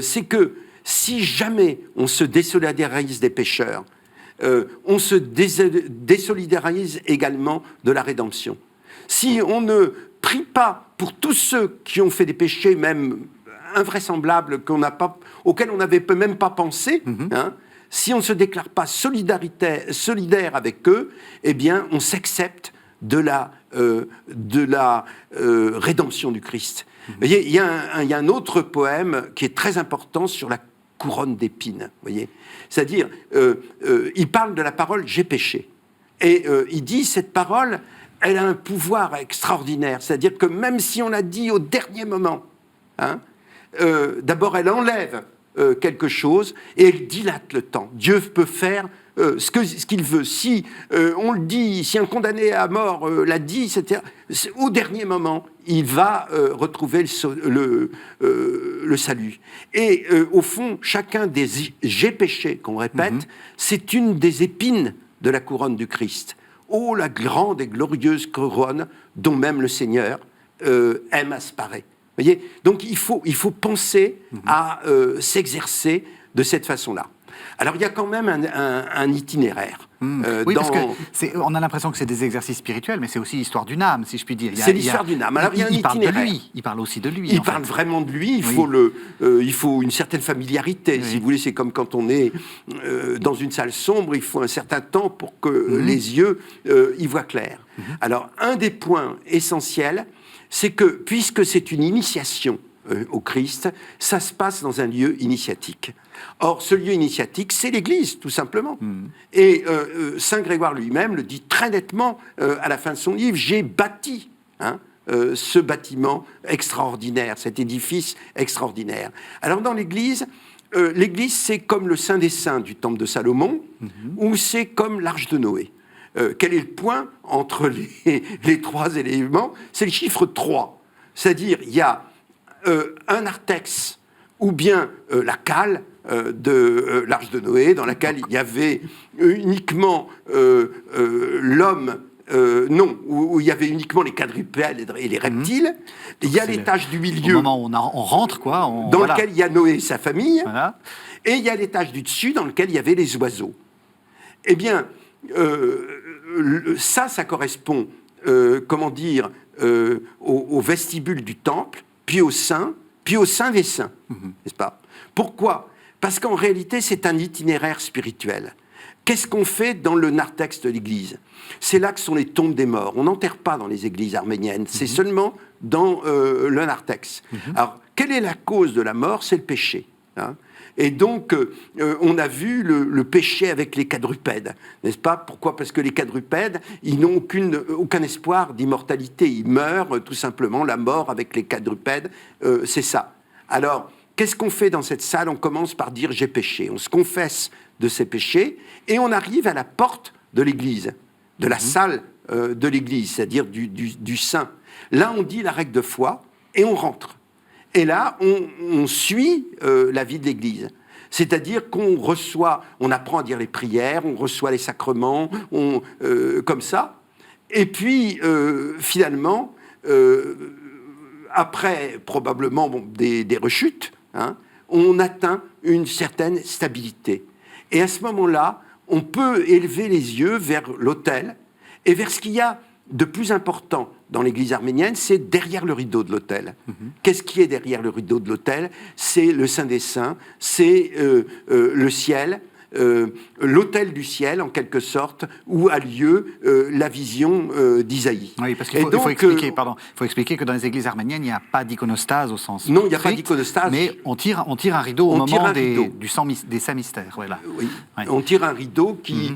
C'est que si jamais on se désolidarise des pécheurs, on se désolidarise également de la rédemption. Si on ne prie pas pour tous ceux qui ont fait des péchés, même invraisemblables, auxquels on n'avait même pas pensé, si on ne se déclare pas solidaire avec eux, eh bien, on s'accepte de la rédemption du Christ. Vous voyez, il y a un autre poème qui est très important sur la couronne d'épines. Voyez, c'est-à-dire, il parle de la parole « j'ai péché ». Et il dit, cette parole, elle a un pouvoir extraordinaire. C'est-à-dire que même si on l'a dit au dernier moment, d'abord, elle enlève quelque chose et elle dilate le temps. Dieu peut faire ce qu'il veut. Si on le dit, si un condamné à mort l'a dit, etc., au dernier moment, il va retrouver le salut. Et au fond, chacun des « j'ai péché » qu'on répète, c'est une des épines de la couronne du Christ. Oh, la grande et glorieuse couronne dont même le Seigneur aime aspirer. Voyez, donc il faut penser à s'exercer de cette façon-là. Alors il y a quand même un itinéraire. Oui, parce qu'on a l'impression que c'est des exercices spirituels, mais c'est aussi l'histoire d'une âme, si je puis dire. C'est l'histoire d'une âme. Alors il y a un itinéraire. Il parle aussi de lui. Il parle vraiment de lui. Il faut une certaine familiarité. Si vous voulez, c'est comme quand on est dans une salle sombre, il faut un certain temps pour que les yeux y voient clair. Alors un des points essentiels, c'est que, puisque c'est une initiation au Christ, ça se passe dans un lieu initiatique. Or, ce lieu initiatique, c'est l'Église, tout simplement. Et Saint Grégoire lui-même le dit très nettement à la fin de son livre, « J'ai bâti ce bâtiment extraordinaire, cet édifice extraordinaire. » Alors, dans l'Église, l'Église, c'est comme le Saint des Saints du Temple de Salomon, ou c'est comme l'Arche de Noé. Quel est le point entre les trois éléments ? C'est le chiffre 3. C'est-à-dire, il y a un narthex, ou bien la cale de l'Arche de Noé, dans laquelle il y avait uniquement l'homme, où il y avait uniquement les quadrupèdes et les reptiles. Il y a l'étage du milieu, au moment où on rentre, quoi. Dans lequel il y a Noé et sa famille. Voilà. Et il y a l'étage du dessus, dans lequel il y avait les oiseaux. Eh bien, ça correspond, au vestibule du temple, puis au Saint des Saints, n'est-ce pas ? Pourquoi ? Parce qu'en réalité, c'est un itinéraire spirituel. Qu'est-ce qu'on fait dans le narthex de l'église? C'est là que sont les tombes des morts. On n'enterre pas dans les églises arméniennes, c'est seulement dans le narthex. Alors, quelle est la cause de la mort? C'est le péché. Hein. Et donc, on a vu le péché avec les quadrupèdes, n'est-ce pas? Pourquoi? Parce que les quadrupèdes, ils n'ont aucun espoir d'immortalité. Ils meurent, tout simplement. La mort avec les quadrupèdes, c'est ça. Alors, qu'est-ce qu'on fait dans cette salle? On commence par dire « j'ai péché ». On se confesse de ses péchés et on arrive à la porte de l'église, de la salle de l'église, c'est-à-dire du saint. Là, on dit la règle de foi et on rentre. Et là, on suit la vie de l'Église. C'est-à-dire qu'on reçoit, on apprend à dire les prières, on reçoit les sacrements, comme ça. Et puis, finalement, après probablement des rechutes, hein, on atteint une certaine stabilité. Et à ce moment-là, on peut élever les yeux vers l'autel et vers ce qu'il y a de plus important dans l'église arménienne, c'est derrière le rideau de l'autel. Qu'est-ce qui est derrière le rideau de l'autel? C'est le Saint des Saints, c'est le ciel, l'autel du ciel, en quelque sorte, où a lieu la vision d'Isaïe. Oui, parce qu'il faut expliquer que dans les églises arméniennes, il n'y a pas d'iconostase au sens non, il n'y a strict, pas d'iconostase. Mais on tire un rideau au moment des saints mystères. Voilà. Oui. Ouais. On tire un rideau qui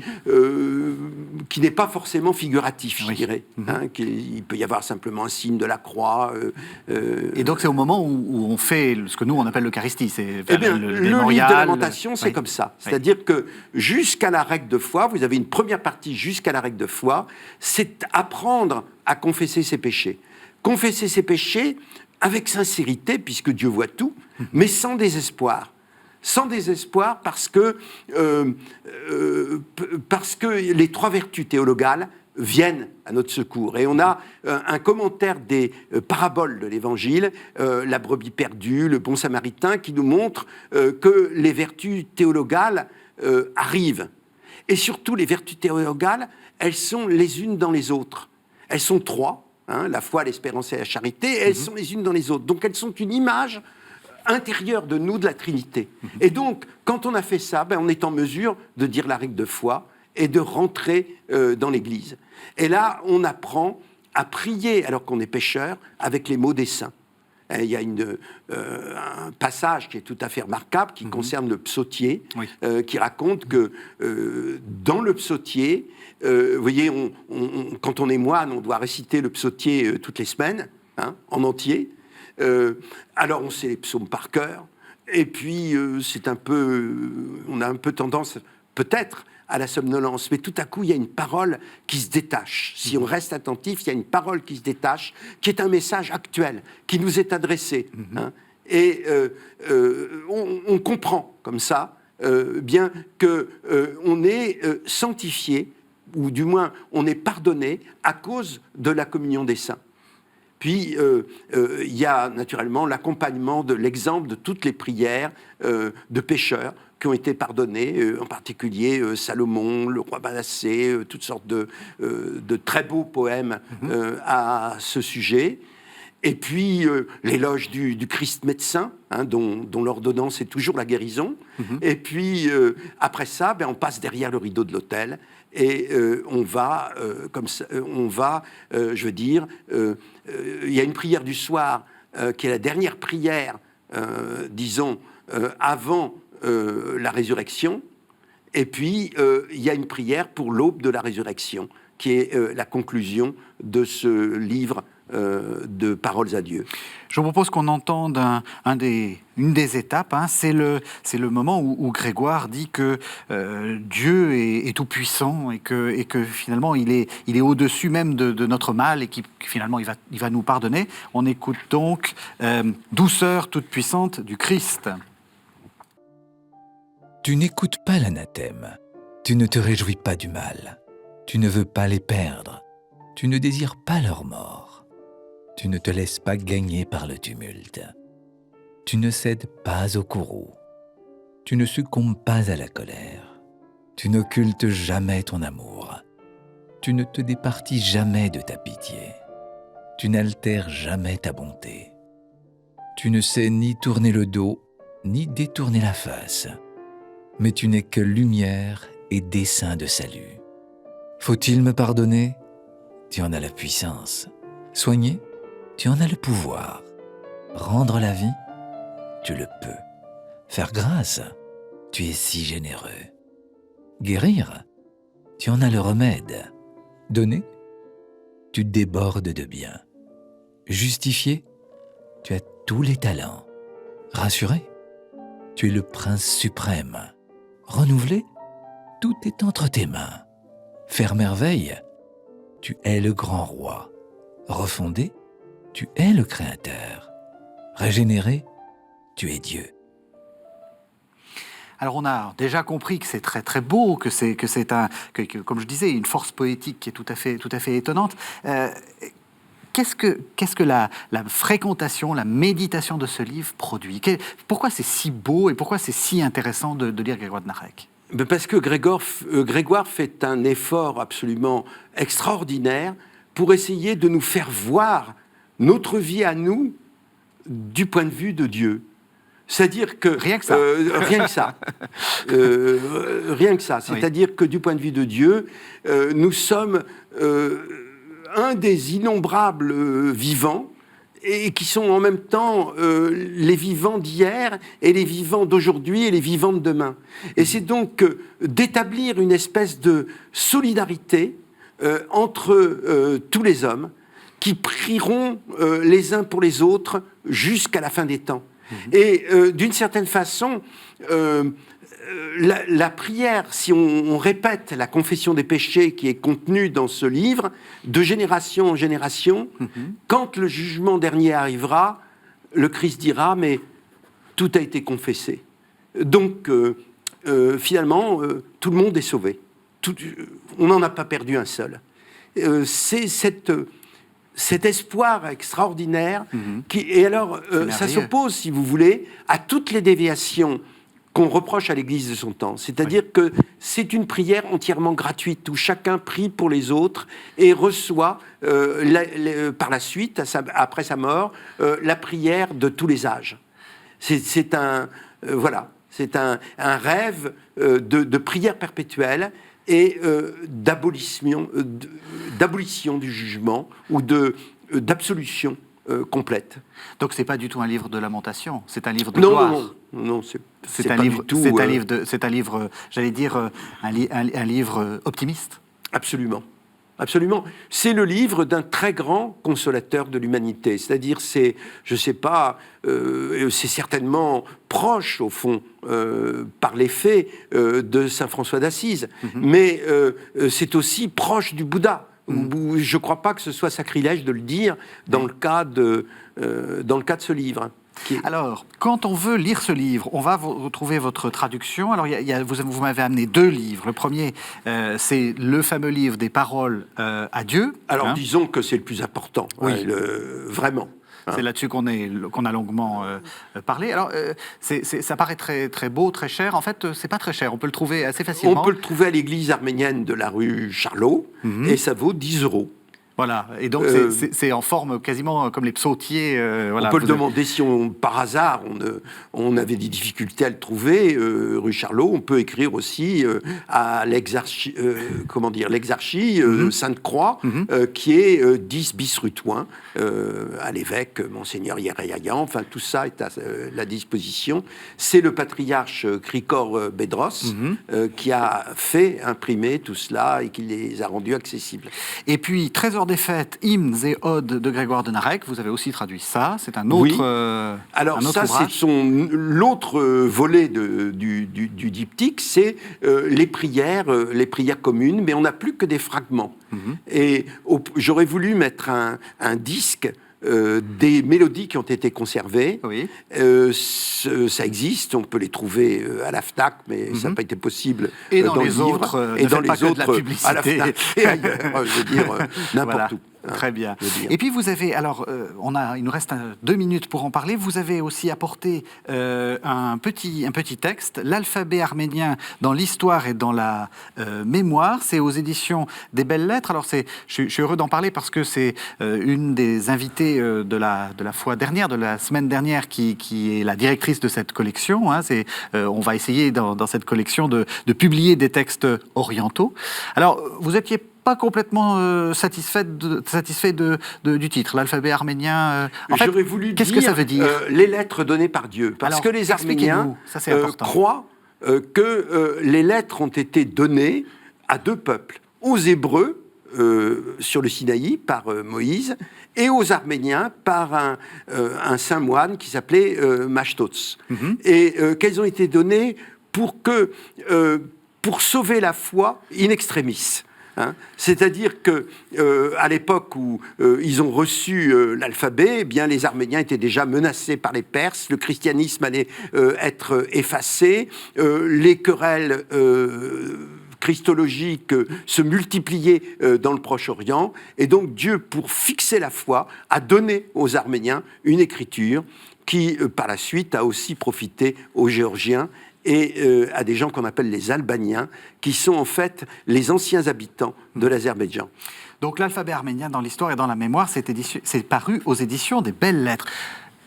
n'est pas forcément figuratif, je dirais. Hein, il peut y avoir simplement un signe de la croix. Et donc c'est au moment où on fait ce que nous on appelle l'Eucharistie. C'est le livre de Lamentation, c'est comme ça. C'est-à-dire que jusqu'à la règle de foi, vous avez une première partie jusqu'à la règle de foi, c'est apprendre à confesser ses péchés. Confesser ses péchés avec sincérité, puisque Dieu voit tout, mais sans désespoir. Sans désespoir parce que les trois vertus théologales viennent à notre secours. Et on a un commentaire des paraboles de l'Évangile, la brebis perdue, le bon samaritain, qui nous montre que les vertus théologales arrivent. Et surtout, les vertus théologales, elles sont les unes dans les autres. Elles sont trois, hein, la foi, l'espérance et la charité, et elles sont les unes dans les autres. Donc elles sont une image intérieure de nous, de la Trinité. Et donc, quand on a fait ça, on est en mesure de dire la règle de foi et de rentrer dans l'Église. Et là, on apprend à prier, alors qu'on est pécheur, avec les mots des saints. Il y a un passage qui est tout à fait remarquable, qui concerne le psautier, qui raconte que dans le psautier, vous voyez, quand on est moine, on doit réciter le psautier toutes les semaines, hein, en entier. Alors on sait les psaumes par cœur, et puis on a un peu tendance, peut-être, à la somnolence, mais tout à coup, il y a une parole qui se détache. Si on reste attentif, il y a une parole qui se détache, qui est un message actuel, qui nous est adressé. Hein, et on comprend, comme ça, bien qu'on est sanctifié, ou du moins, on est pardonné à cause de la communion des saints. Puis, il y a naturellement l'accompagnement de l'exemple de toutes les prières de pécheurs qui ont été pardonnés, en particulier Salomon, le roi Manassé, toutes sortes de très beaux poèmes à ce sujet. Et puis, l'éloge du Christ médecin, hein, dont l'ordonnance est toujours la guérison. Et puis, après ça, on passe derrière le rideau de l'autel et on va, je veux dire, il y a une prière du soir qui est la dernière prière, disons, avant la résurrection. Et puis, il y a une prière pour l'aube de la résurrection, qui est la conclusion de ce livre de Paroles à Dieu. Je vous propose qu'on entende une des étapes. Hein, c'est le moment où Grégoire dit que Dieu est tout puissant et que finalement il est au-dessus même de notre mal et qu'il finalement il va nous pardonner. On écoute donc Douceur toute puissante du Christ. Tu n'écoutes pas l'anathème, tu ne te réjouis pas du mal, tu ne veux pas les perdre, tu ne désires pas leur mort, tu ne te laisses pas gagner par le tumulte, tu ne cèdes pas au courroux, tu ne succombes pas à la colère, tu n'occultes jamais ton amour, tu ne te départis jamais de ta pitié, tu n'altères jamais ta bonté, tu ne sais ni tourner le dos, ni détourner la face, mais tu n'es que lumière et dessein de salut. Faut-il me pardonner? Tu en as la puissance. Soigner? Tu en as le pouvoir. Rendre la vie? Tu le peux. Faire grâce? Tu es si généreux. Guérir? Tu en as le remède. Donner? Tu débordes de bien. Justifier? Tu as tous les talents. Rassurer? Tu es le prince suprême. Renouveler? Tout est entre tes mains. Faire merveille? Tu es le grand roi. Refonder? Tu es le créateur. Régénérer? Tu es Dieu. Alors on a déjà compris que c'est très très beau, que comme je disais, une force poétique qui est tout à fait étonnante. Qu'est-ce que la fréquentation, la méditation de ce livre produit? Pourquoi c'est si beau et pourquoi c'est si intéressant de lire Grégoire de Narec? Parce que Grégoire fait un effort absolument extraordinaire pour essayer de nous faire voir notre vie à nous du point de vue de Dieu. C'est-à-dire que... Rien que ça. Rien que ça. Rien que ça. C'est-à-dire que du point de vue de Dieu, nous sommes un des innombrables vivants et qui sont en même temps les vivants d'hier et les vivants d'aujourd'hui et les vivants de demain. Et c'est donc d'établir une espèce de solidarité entre tous les hommes qui prieront les uns pour les autres jusqu'à la fin des temps. Et d'une certaine façon, la prière, si on répète la confession des péchés qui est contenue dans ce livre, de génération en génération, quand le jugement dernier arrivera, le Christ dira, mais tout a été confessé. Donc, finalement, tout le monde est sauvé. On n'en a pas perdu un seul. C'est cet espoir extraordinaire et alors ça s'oppose, si vous voulez, à toutes les déviations qu'on reproche à l'Église de son temps. C'est-à-dire que c'est une prière entièrement gratuite où chacun prie pour les autres et reçoit par la suite, après sa mort, la prière de tous les âges. C'est un rêve de prière perpétuelle et d'abolition du jugement ou d'absolution complète. Donc c'est pas du tout un livre de lamentation, c'est un livre de gloire. Non, c'est un livre, j'allais dire, un livre optimiste. Absolument. Absolument. C'est le livre d'un très grand consolateur de l'humanité. C'est-à-dire, c'est certainement proche, au fond, par les faits, de saint François d'Assise. Mais c'est aussi proche du Bouddha. Je ne crois pas que ce soit sacrilège de le dire dans le cas de ce livre. Alors, quand on veut lire ce livre, on va retrouver votre traduction. Alors, vous m'avez amené 2 livres. Le premier, c'est le fameux livre des paroles à Dieu. Alors, disons que c'est le plus important, vraiment. C'est là-dessus qu'on a longuement parlé. Alors, ça paraît très, très beau, très cher. En fait, c'est pas très cher. On peut le trouver assez facilement. On peut le trouver à l'église arménienne de la rue Charlot, et ça vaut 10 €. Voilà, et donc c'est en forme quasiment comme les psautiers. On peut le demander si par hasard on avait des difficultés à le trouver, rue Charlot. On peut écrire aussi à l'exarchie Sainte-Croix, qui est 10 bis rue Thouin, à l'évêque Monseigneur Yerayayan. Enfin, tout ça est à la disposition. C'est le patriarche Krikor Bedros qui a fait imprimer tout cela et qui les a rendus accessibles. Et puis, Trésor des fêtes, hymnes et odes de Grégoire de Narec, vous avez aussi traduit ça, c'est un autre Alors un autre ça, ouvrage. C'est l'autre volet du diptyque, c'est les prières communes, mais on n'a plus que des fragments. Et j'aurais voulu mettre un disque des mélodies qui ont été conservées. Oui. Ça existe, on peut les trouver à la FNAC, mais ça n'a pas été possible et dans dans les le livre. autres, Et dans les pas que de la autres, publicité. à la FNAC et ailleurs, je veux dire, n'importe où. Très bien. Et puis vous avez, alors, il nous reste 2 minutes pour en parler. Vous avez aussi apporté un petit texte, l'alphabet arménien dans l'histoire et dans la mémoire. C'est aux éditions des Belles Lettres. Alors je suis heureux d'en parler parce que c'est une des invitées de la fois dernière, de la semaine dernière, qui est la directrice de cette collection. Hein. On va essayer dans cette collection de publier des textes orientaux. Alors, vous étiez pas complètement satisfait du titre, l'alphabet arménien. J'aurais voulu qu'est-ce que ça veut dire les lettres données par Dieu. Parce que les Arméniens croient que les lettres ont été données à 2 peuples, aux Hébreux, sur le Sinaï, par Moïse, et aux Arméniens, par un saint moine qui s'appelait Mashtots. Et qu'elles ont été données pour sauver la foi in extremis. Hein, c'est-à-dire que à l'époque où ils ont reçu l'alphabet, eh bien les Arméniens étaient déjà menacés par les Perses, le christianisme allait être effacé, les querelles christologiques se multipliaient dans le Proche-Orient, et donc Dieu, pour fixer la foi, a donné aux Arméniens une écriture qui, par la suite, a aussi profité aux Géorgiens et à des gens qu'on appelle les Albaniens, qui sont en fait les anciens habitants de l'Azerbaïdjan. Donc l'alphabet arménien dans l'histoire et dans la mémoire, c'est paru aux éditions des Belles Lettres.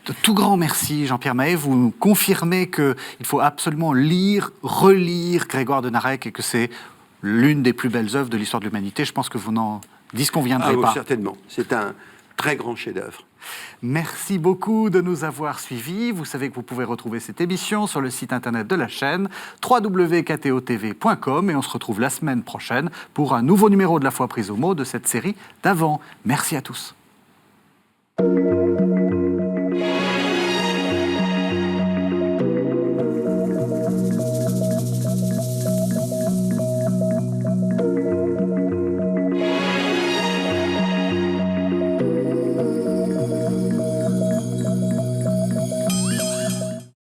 De tout grand merci, Jean-Pierre Mahé. Vous nous confirmez qu'il faut absolument lire, relire Grégoire de Narek et que c'est l'une des plus belles œuvres de l'histoire de l'humanité. Je pense que vous n'en disconviendrez pas. Certainement. C'est un très grand chef-d'œuvre. Merci beaucoup de nous avoir suivis. Vous savez que vous pouvez retrouver cette émission sur le site internet de la chaîne www.ktotv.com et on se retrouve la semaine prochaine pour un nouveau numéro de La Foi prise au mot de cette série d'avant. Merci à tous.